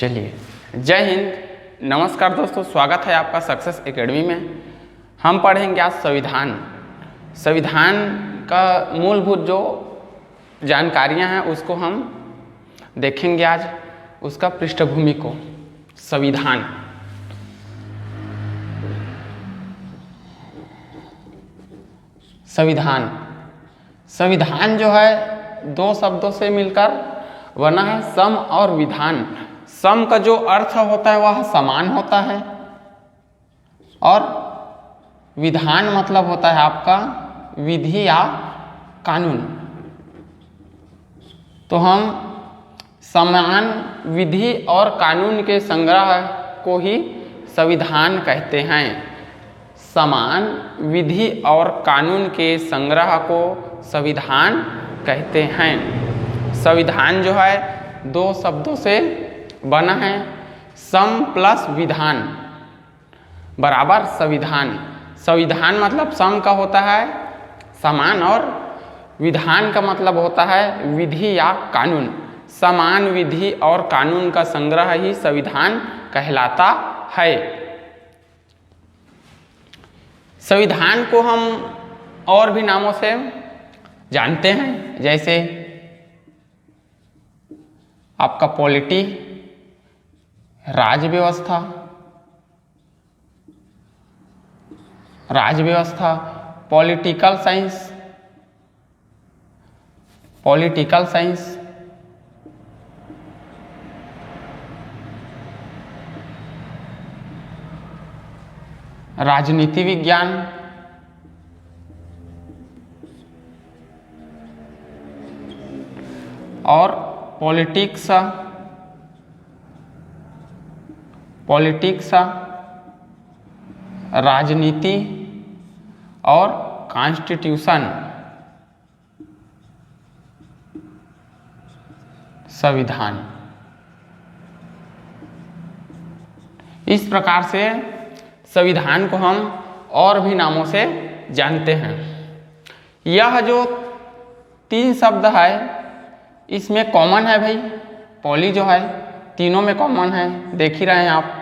चलिए, जय हिंद, नमस्कार दोस्तों, स्वागत है आपका सक्सेस एकेडमी में। हम पढ़ेंगे आज संविधान। संविधान का मूलभूत जो जानकारियां हैं उसको हम देखेंगे आज, उसका पृष्ठभूमि को। संविधान संविधान संविधान जो है दो शब्दों से मिलकर बना है, सम और विधान। सम का जो अर्थ होता है वह समान होता है और विधान मतलब होता है आपका विधि या कानून। तो हम समान विधि और कानून के संग्रह को ही संविधान कहते हैं। समान विधि और कानून के संग्रह को संविधान कहते हैं। संविधान जो है दो शब्दों से बना है, सम प्लस विधान बराबर संविधान। संविधान मतलब सम का होता है समान और विधान का मतलब होता है विधि या कानून। समान विधि और कानून का संग्रह ही संविधान कहलाता है। संविधान को हम और भी नामों से जानते हैं, जैसे आपका पॉलिटी, राजव्यवस्था, पॉलिटिकल साइंस, राजनीति विज्ञान, और पॉलिटिक्स, राजनीति और कॉन्स्टिट्यूशन। संविधान इस प्रकार से संविधान को हम और भी नामों से जानते हैं। यह जो तीन शब्द है इसमें कॉमन है भाई, पॉली जो है तीनों में कॉमन है, देख ही रहे हैं आप।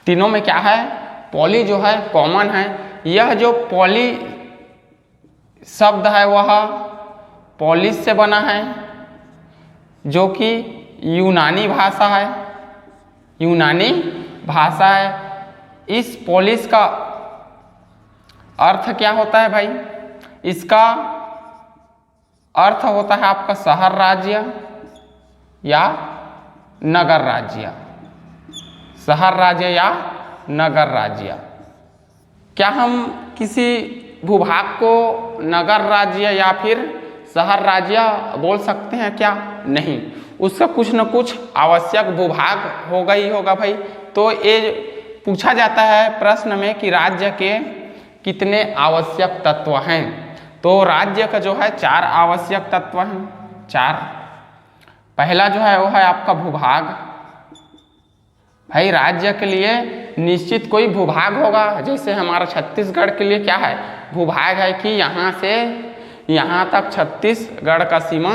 तीनों में क्या है, पॉली जो है कॉमन है। यह जो पॉली शब्द है वह पॉलिस से बना है, जो कि यूनानी भाषा है। इस पॉलिस का अर्थ क्या होता है भाई? इसका अर्थ होता है आपका शहर राज्य या नगर राज्य। शहर राज्य या नगर राज्य। क्या हम किसी भूभाग को नगर राज्य या फिर शहर राज्य बोल सकते हैं क्या? नहीं, उसका कुछ न कुछ आवश्यक भूभाग होगा ही होगा भाई। तो ये पूछा जाता है प्रश्न में कि राज्य के कितने आवश्यक तत्व हैं। तो राज्य का जो है 4 आवश्यक तत्व हैं, 4। पहला जो है वो है आपका भूभाग। भाई राज्य के लिए निश्चित कोई भूभाग होगा। जैसे हमारा छत्तीसगढ़ के लिए क्या है, भूभाग है कि यहाँ से यहाँ तक छत्तीसगढ़ का सीमा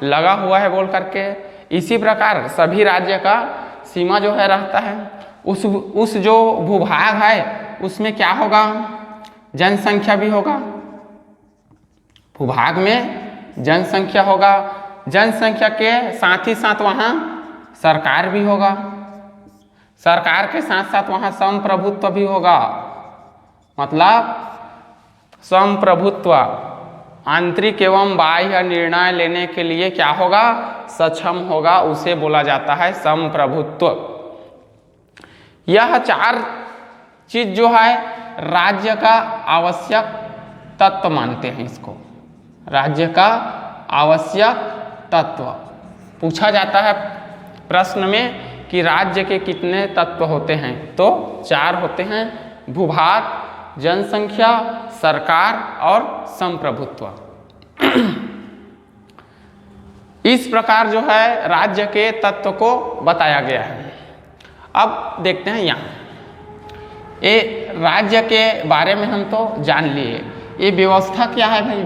लगा हुआ है बोल करके। इसी प्रकार सभी राज्य का सीमा जो है रहता है। उस जो भूभाग है उसमें क्या होगा, जनसंख्या भी होगा। भूभाग में जनसंख्या होगा, जनसंख्या के साथ ही साथ वहाँ सरकार भी होगा। सरकार के साथ साथ वहाँ संप्रभुत्व भी होगा। मतलब संप्रभुत्व आंतरिक एवं बाह्य निर्णय लेने के लिए क्या होगा, सक्षम होगा, उसे बोला जाता है संप्रभुत्व। यह 4 चीज जो है राज्य का आवश्यक तत्व मानते हैं इसको। राज्य का आवश्यक तत्व पूछा जाता है प्रश्न में कि राज्य के कितने तत्व होते हैं, तो 4 होते हैं, भूभाग, जनसंख्या, सरकार और संप्रभुत्व। इस प्रकार जो है राज्य के तत्व को बताया गया है। अब देखते हैं यहाँ ये राज्य के बारे में हम तो जान लिए। ये व्यवस्था क्या है भाई?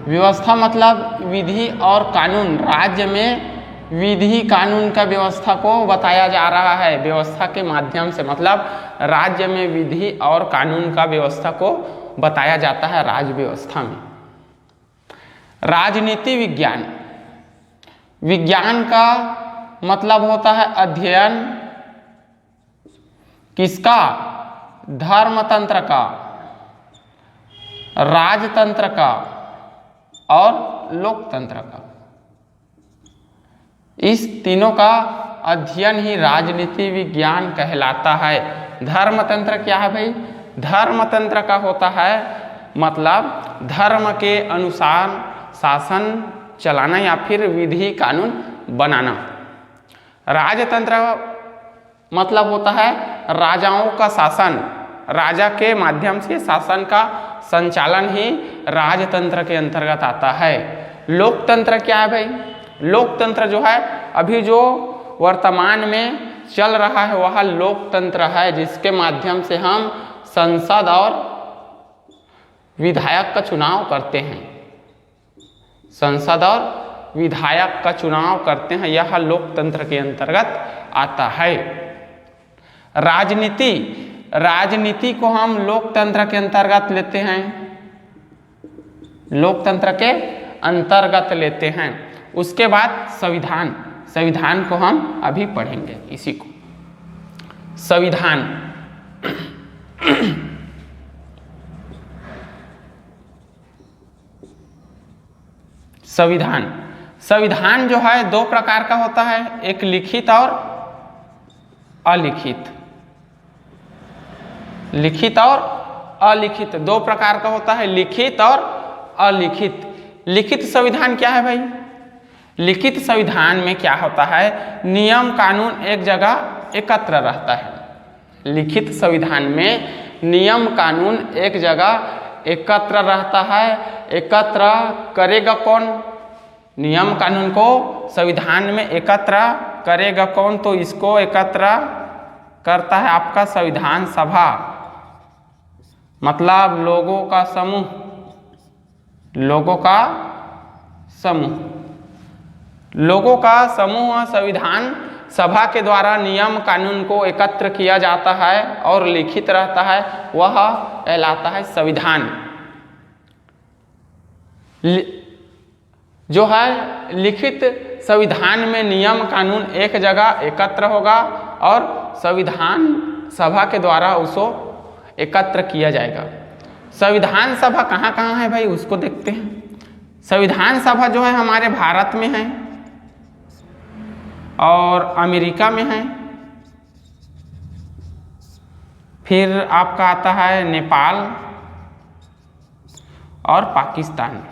व्यवस्था मतलब विधि और कानून राज्य में विधि कानून का व्यवस्था को बताया जा रहा है, व्यवस्था के माध्यम से, मतलब राज्य में विधि और कानून का व्यवस्था को बताया जाता है राज्य व्यवस्था में। राजनीति विज्ञान, विज्ञान का मतलब होता है अध्ययन किसका? धर्मतंत्र का, राजतंत्र का और लोकतंत्र का। इस तीनों का अध्ययन ही राजनीति विज्ञान कहलाता है। धर्मतंत्र क्या है भाई? धर्मतंत्र का होता है मतलब धर्म के अनुसार शासन चलाना या फिर विधि कानून बनाना। राजतंत्र मतलब होता है राजाओं का शासन, राजा के माध्यम से शासन का संचालन ही राजतंत्र के अंतर्गत आता है। लोकतंत्र क्या है भाई? लोकतंत्र जो है अभी जो वर्तमान में चल रहा है वह लोकतंत्र है, जिसके माध्यम से हम संसद और विधायक का चुनाव करते हैं। संसद और विधायक का चुनाव करते हैं, यह लोकतंत्र के अंतर्गत आता है। राजनीति, राजनीति को हम लोकतंत्र के अंतर्गत लेते हैं, लोकतंत्र के अंतर्गत लेते हैं। उसके बाद संविधान, संविधान को हम अभी पढ़ेंगे इसी को। संविधान संविधान संविधान जो है दो प्रकार का होता है, एक लिखित और अलिखित। लिखित और अलिखित दो प्रकार का होता है, लिखित और अलिखित। लिखित संविधान क्या है भाई? लिखित संविधान में क्या होता है? नियम कानून एक जगह एकत्र रहता है। लिखित संविधान में नियम कानून एक जगह एकत्र रहता है। एकत्र करेगा कौन? नियम कानून को संविधान में एकत्र करेगा कौन? तो इसको एकत्र करता है आपका संविधान सभा, मतलब लोगों का समूह, लोगों का समूह। लोगों का समूह संविधान सभा के द्वारा नियम कानून को एकत्र किया जाता है और लिखित रहता है, वह कहलाता है संविधान। जो है लिखित संविधान में नियम कानून एक जगह एकत्र होगा और संविधान सभा के द्वारा उसको एकत्र किया जाएगा। संविधान सभा कहाँ कहाँ है भाई, उसको देखते हैं। संविधान सभा जो है हमारे भारत में है और अमेरिका में है, फिर आपका आता है नेपाल और पाकिस्तान।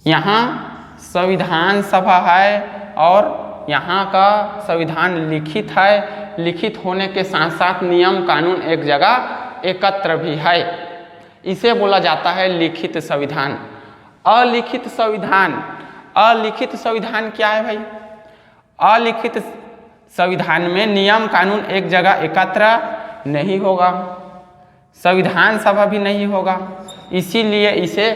यहाँ संविधान सभा है और यहाँ का संविधान लिखित है। लिखित होने के साथ साथ नियम कानून एक जगह एकत्र भी है, इसे बोला जाता है लिखित संविधान। अलिखित संविधान, अलिखित संविधान क्या है भाई? अलिखित संविधान में नियम कानून एक जगह एकत्र नहीं होगा, संविधान सभा भी नहीं होगा, इसीलिए इसे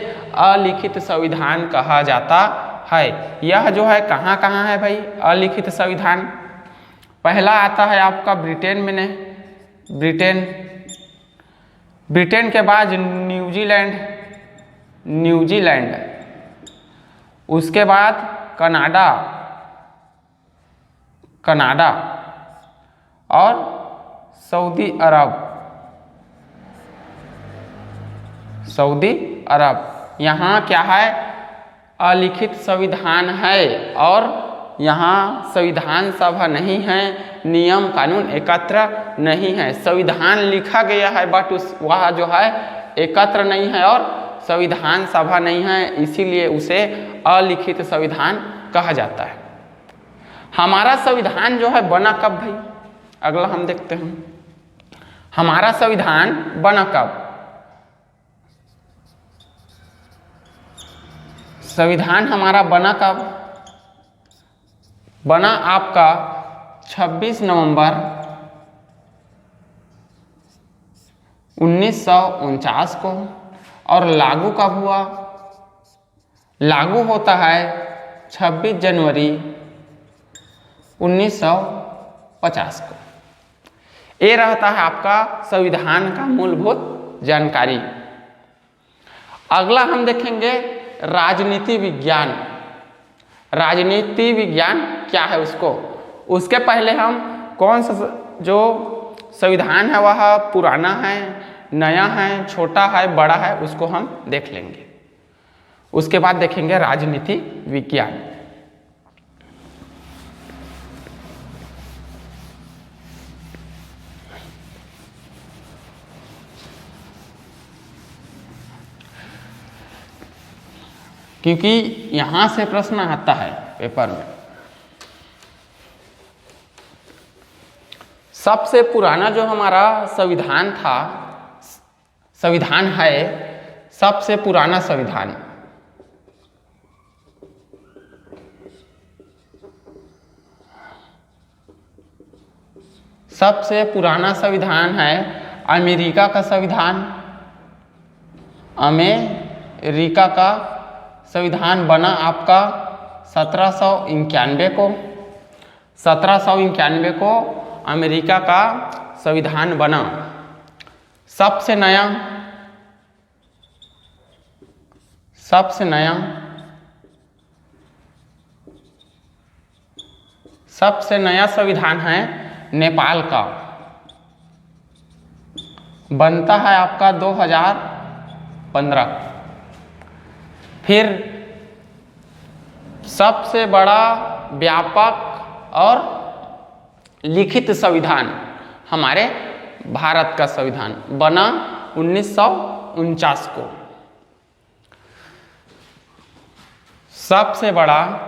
अलिखित संविधान कहा जाता है। यह जो है कहाँ कहाँ है भाई अलिखित संविधान? पहला आता है आपका ब्रिटेन में, ने ब्रिटेन, ब्रिटेन के बाद न्यूजीलैंड, न्यूजीलैंड, उसके बाद कनाडा, कनाडा और सऊदी अरब, सऊदी अरब। यहाँ क्या है? अलिखित संविधान है और यहाँ संविधान सभा नहीं है, नियम कानून एकत्र नहीं है। संविधान लिखा गया है बट वह जो है एकत्र नहीं है और संविधान सभा नहीं है, इसीलिए उसे अलिखित संविधान कहा जाता है। हमारा संविधान जो है बना कब भाई? अगला हम देखते हैं, हमारा संविधान बना कब? संविधान हमारा बना कब? बना आपका 26 नवंबर 1949 को। और लागू कब हुआ? लागू होता है 26 जनवरी 1950 को। ये रहता है आपका संविधान का मूलभूत जानकारी। अगला हम देखेंगे राजनीति विज्ञान। राजनीति विज्ञान क्या है उसके पहले हम कौन सा जो संविधान है वह पुराना है, नया है, छोटा है, बड़ा है, उसको हम देख लेंगे। उसके बाद देखेंगे राजनीति विज्ञान। क्योंकि यहां से प्रश्न आता है पेपर में। सबसे पुराना जो हमारा संविधान था, संविधान है, सबसे पुराना संविधान है अमेरिका का संविधान। अमेरिका का संविधान बना आपका 1791 को। 1791 को अमेरिका का संविधान बना। सबसे नया संविधान है नेपाल का, बनता है आपका 2015। फिर सबसे बड़ा व्यापक और लिखित संविधान हमारे भारत का संविधान बना 1949 को। सबसे बड़ा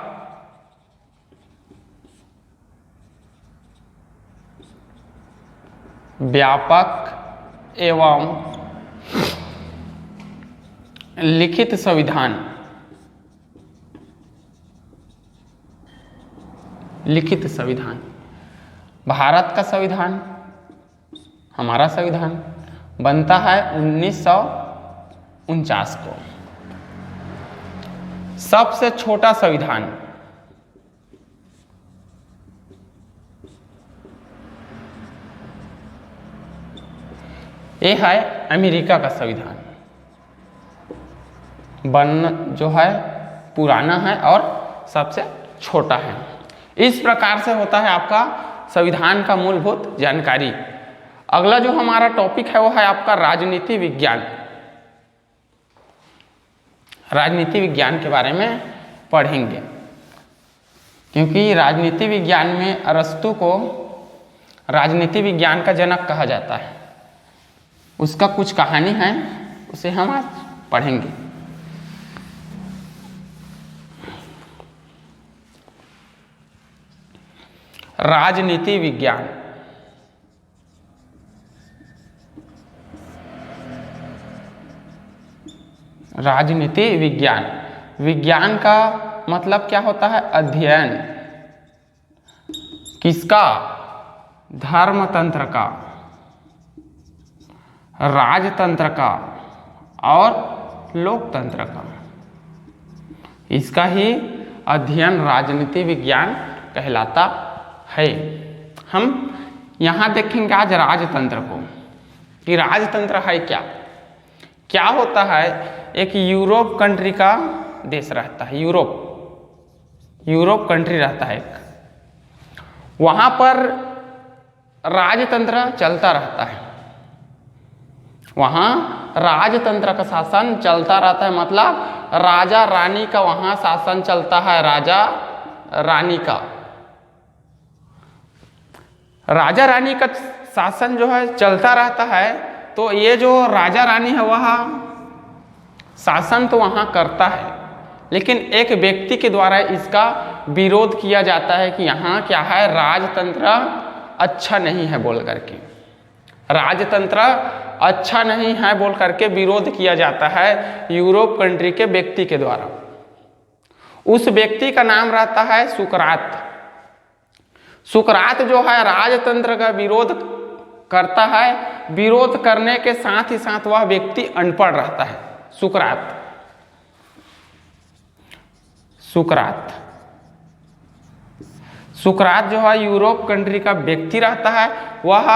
व्यापक एवं लिखित संविधान, भारत का संविधान, हमारा संविधान बनता है 1949 को। सबसे छोटा संविधान ये है अमेरिका का संविधान, जो है पुराना है और सबसे छोटा है। इस प्रकार से होता है आपका संविधान का मूलभूत जानकारी। अगला जो हमारा टॉपिक है वो है आपका राजनीति विज्ञान। राजनीति विज्ञान के बारे में पढ़ेंगे, क्योंकि राजनीति विज्ञान में अरस्तु को राजनीति विज्ञान का जनक कहा जाता है। उसका कुछ कहानी है, उसे हम आज पढ़ेंगे। राजनीति विज्ञान विज्ञान का मतलब क्या होता है? अध्ययन। किसका? धर्मतंत्र का, राजतंत्र का और लोकतंत्र का। इसका ही अध्ययन राजनीति विज्ञान कहलाता है। हम यहाँ देखेंगे आज राजतंत्र को कि राजतंत्र है क्या होता है। एक यूरोप कंट्री का देश रहता है, यूरोप कंट्री रहता है एक, वहाँ पर राजतंत्र चलता रहता है। वहाँ राजतंत्र का शासन चलता रहता है, मतलब राजा रानी का वहाँ शासन चलता है। राजा रानी का शासन जो है चलता रहता है। तो ये जो राजा रानी है वह शासन तो वहाँ करता है, लेकिन एक व्यक्ति के द्वारा इसका विरोध किया जाता है कि यहाँ क्या है, राजतंत्र अच्छा नहीं है बोल करके, राजतंत्र अच्छा नहीं है बोल करके विरोध किया जाता है यूरोप कंट्री के व्यक्ति के द्वारा। उस व्यक्ति का नाम रहता है सुकरात। सुकरात जो है राजतंत्र का विरोध करता है। विरोध करने के साथ ही साथ वह व्यक्ति अनपढ़ रहता है। सुकरात सुकरात जो है यूरोप कंट्री का व्यक्ति रहता है, वह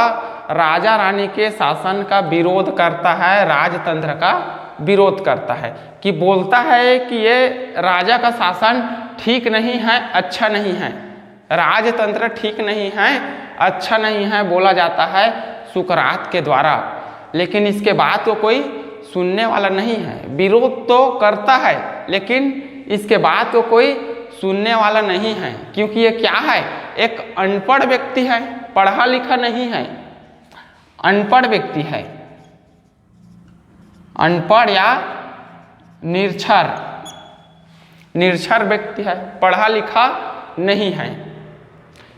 राजा रानी के शासन का विरोध करता है, राजतंत्र का विरोध करता है, कि बोलता है कि ये राजा का शासन ठीक नहीं है, अच्छा नहीं है, राजतंत्र ठीक नहीं है, अच्छा नहीं है, बोला जाता है सुकरात के द्वारा। लेकिन इसके बाद तो कोई सुनने वाला नहीं है, विरोध तो करता है लेकिन इसके बाद तो कोई सुनने वाला नहीं है, क्योंकि ये क्या है, एक अनपढ़ व्यक्ति है, पढ़ा लिखा नहीं है, अनपढ़ व्यक्ति है, अनपढ़ या निरक्षर, निरक्षर व्यक्ति है, पढ़ा लिखा नहीं है।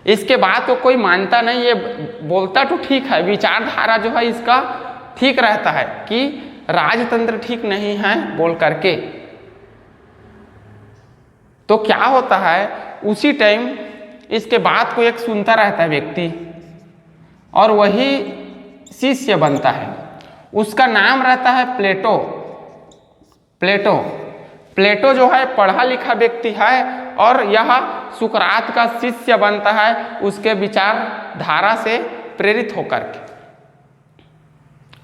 इसके बाद तो कोई मानता नहीं, ये बोलता तो ठीक है, विचारधारा जो है इसका ठीक रहता है कि राजतंत्र ठीक नहीं है बोल करके। तो क्या होता है, उसी टाइम इसके बाद को एक सुनता रहता है व्यक्ति और वही शिष्य बनता है, उसका नाम रहता है प्लेटो। प्लेटो प्लेटो जो है पढ़ा लिखा व्यक्ति है और यह सुकरात का शिष्य बनता है, उसके विचारधारा से प्रेरित होकर के,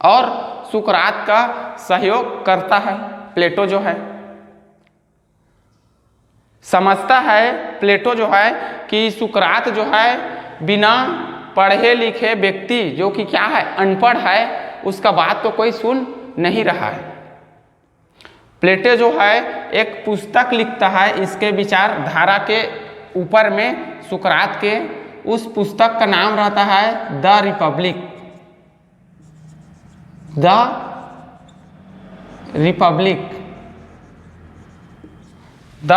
और सुकरात का सहयोग करता है। प्लेटो जो है समझता है, प्लेटो जो है कि सुकरात जो है बिना पढ़े लिखे व्यक्ति जो कि क्या है, अनपढ़ है, उसका बात तो कोई सुन नहीं रहा है। प्लेटो जो है एक पुस्तक लिखता है इसके विचारधारा के ऊपर में, सुकरात के, उस पुस्तक का नाम रहता है the Republic. The Republic, the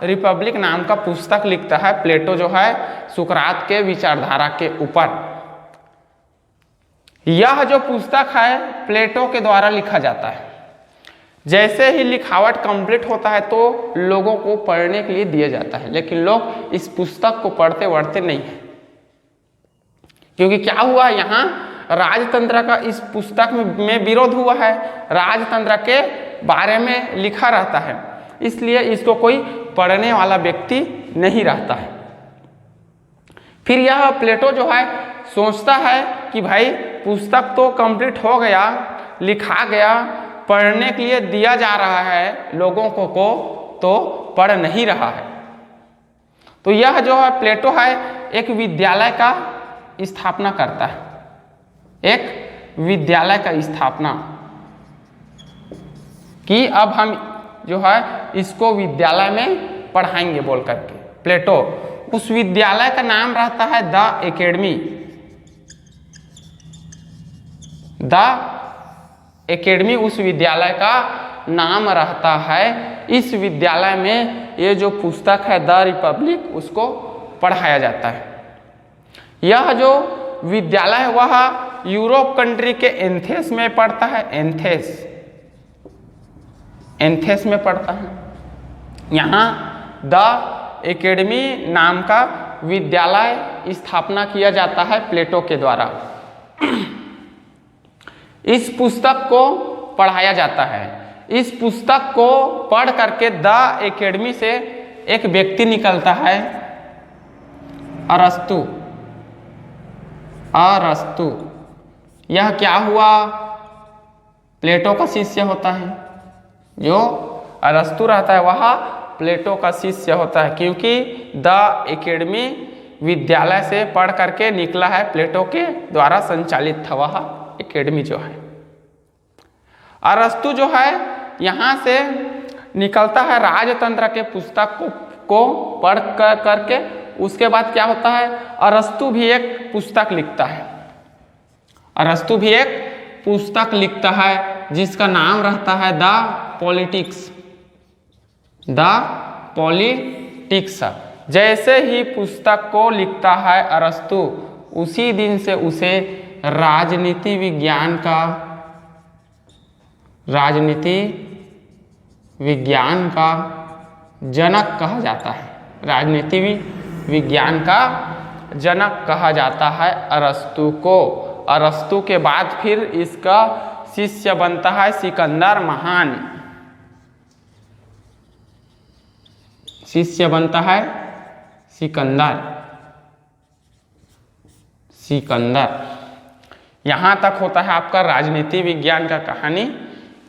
Republic नाम का पुस्तक लिखता है प्लेटो जो है सुकरात के विचारधारा के ऊपर। यह जो पुस्तक है प्लेटो के द्वारा लिखा जाता है। जैसे ही लिखावट कंप्लीट होता है तो लोगों को पढ़ने के लिए दिया जाता है, लेकिन लोग इस पुस्तक को पढ़ते वढ़ते नहीं है, क्योंकि क्या हुआ, यहाँ राजतंत्र का इस पुस्तक में विरोध हुआ है, राजतंत्र के बारे में लिखा रहता है, इसलिए इसको कोई पढ़ने वाला व्यक्ति नहीं रहता है। फिर यह प्लेटो जो है सोचता है कि भाई पुस्तक तो कंप्लीट हो गया, लिखा गया, पढ़ने के लिए दिया जा रहा है लोगों को तो पढ़ नहीं रहा है। तो यह जो है प्लेटो है एक विद्यालय का स्थापना करता है, एक विद्यालय का स्थापना, कि अब हम जो है इसको विद्यालय में पढ़ाएंगे बोल करके। प्लेटो, उस विद्यालय का नाम रहता है द एकेडमी। द एकेडमी उस विद्यालय का नाम रहता है। इस विद्यालय में ये जो पुस्तक है द रिपब्लिक, उसको पढ़ाया जाता है। यह जो विद्यालय है वह यूरोप कंट्री के एथेंस में पड़ता है। एथेंस में पड़ता है। यहाँ द एकेडमी नाम का विद्यालय स्थापना किया जाता है प्लेटो के द्वारा। इस पुस्तक को पढ़ाया जाता है। इस पुस्तक को पढ़ करके द एकेडमी से एक व्यक्ति निकलता है, अरस्तु। अरस्तु यह क्या हुआ, प्लेटो का शिष्य होता है। जो अरस्तु रहता है वह प्लेटो का शिष्य होता है, क्योंकि द एकेडमी विद्यालय से पढ़ करके निकला है, प्लेटो के द्वारा संचालित था वह एकेडमी जो है। अरस्तु जो है यहाँ से निकलता है राजतंत्र के पुस्तक को पढ़ करके। उसके बाद क्या होता है, अरस्तु भी एक पुस्तक लिखता है। अरस्तु भी एक पुस्तक लिखता है जिसका नाम रहता है द पॉलिटिक्स। The politics. जैसे ही पुस्तक को लिखता है अरस्तु, उसी दिन से उसे राजनीति विज्ञान का जनक कहा जाता है। राजनीति विज्ञान का जनक कहा जाता है अरस्तु को। अरस्तु के बाद फिर इसका शिष्य बनता है सिकंदर महान। शिष्य बनता है सिकंदर। सिकंदर। यहाँ तक होता है आपका राजनीति विज्ञान का कहानी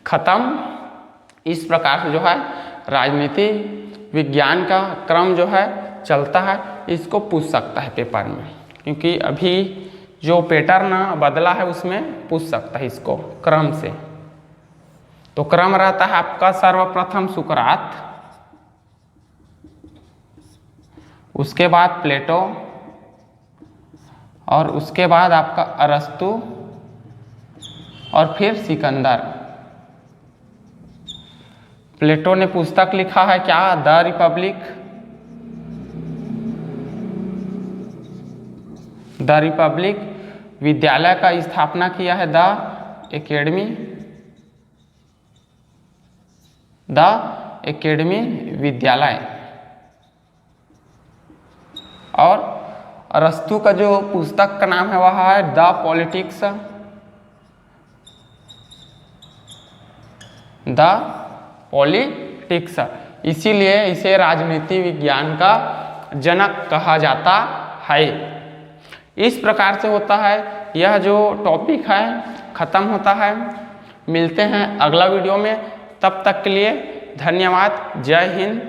खत्म। इस प्रकार से जो है राजनीति विज्ञान का क्रम जो है चलता है, इसको पूछ सकता है पेपर में, क्योंकि अभी जो पैटर्न बदला है उसमें पूछ सकता है इसको क्रम से। तो क्रम रहता है आपका सर्वप्रथम सुकरात, उसके बाद प्लेटो और उसके बाद आपका अरस्तु और फिर सिकंदर। प्लेटो ने पुस्तक लिखा है क्या, द रिपब्लिक। द रिपब्लिक विद्यालय का स्थापना किया है द एकेडमी विद्यालय। और अरस्तु का जो पुस्तक का नाम है वह है द पॉलिटिक्स। इसीलिए इसे राजनीति विज्ञान का जनक कहा जाता है। इस प्रकार से होता है यह जो टॉपिक है खत्म होता है। मिलते हैं अगला वीडियो में, तब तक के लिए धन्यवाद। जय हिंद।